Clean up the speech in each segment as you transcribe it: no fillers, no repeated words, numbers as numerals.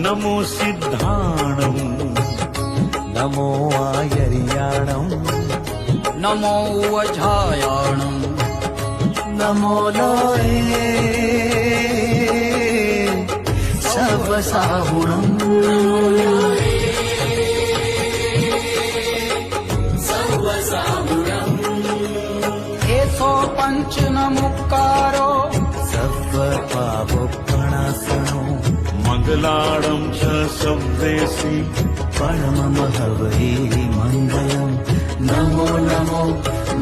नमो सिद्धाणम् नमो आयर्याणम् नमो वझायाणम् नमो लोये सर्वसाहुणम् एसो पंचनमुक्कारो सर्वपापप्रणाशनो मङ्गलाणं च शब्देसि परममहवै मङ्गलम् नमो नमो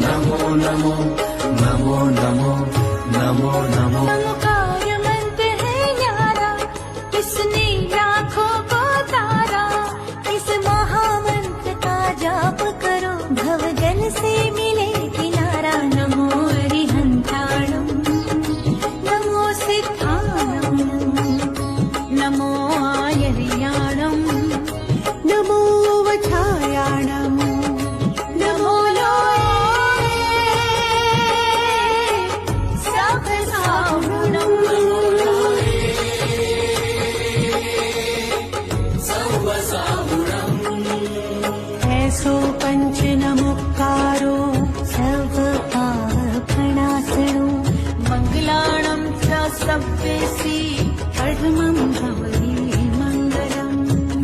नमो नमो नमो नमो नमो नमो मंत्र है न्यारा, किसने लाखों को तारा। इस महामंत्र का जाप करो, भवजल से मिले किनारा। नमो अरिहंताणम् नमो सिद्धाणम् नमो आयर्याणम् नमो वछायाणम् नमो लोये सर्वसाहुणम् ऐसो पंचनमुक्कारो सर्वपापप्रणाशनो मङ्गलाणं च सव्येसि परमं भवति मङ्गलम्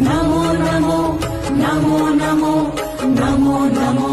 नमो नमो नमो नमो नमो नमो